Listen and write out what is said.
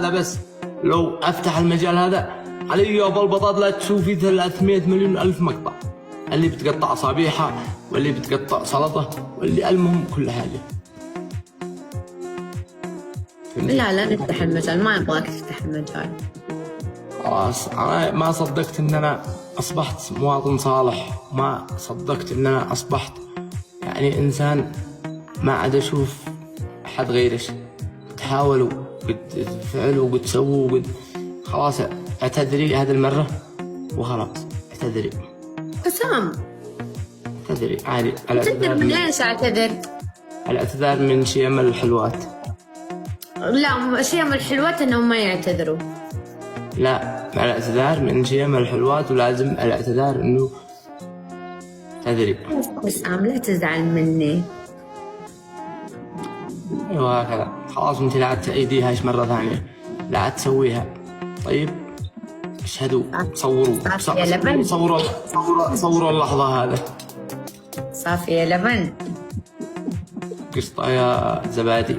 بس لو افتح المجال هذا علي وبالبطاط لا تشوفي 300 مليون الف مقطع، اللي بتقطع اصابيحها واللي بتقطع سلطه واللي المهم كل حاجه. لا نفتح المجال، ما ابغاك تفتح المجال. خلاص انا ما صدقت ان انا اصبحت مواطن صالح، ما صدقت ان انا اصبحت يعني انسان ما عاد اشوف احد غيرش. تحاولوا قد تفعلوا قد تسووا قد خلاص اعتذري هذه المرة وخلاص اعتذري. حسام اعتذري عادي. اعتذر من ليش اعتذر؟ الاعتذار من شيم الحلوات. لا شيم الحلوات انهم ما يعتذروا. لا الاعتذار من شيم الحلوات ولازم الاعتذار انه اعتذري. حسام لا تزعل مني. ايوه هكذا خلاص انت لا عاد تعيديها مرة ثانية، لا عاد تسويها. طيب اشهدوا صوروا صوروا اللحظة هذا. صافي يا لبن. قشطة يا زبادي.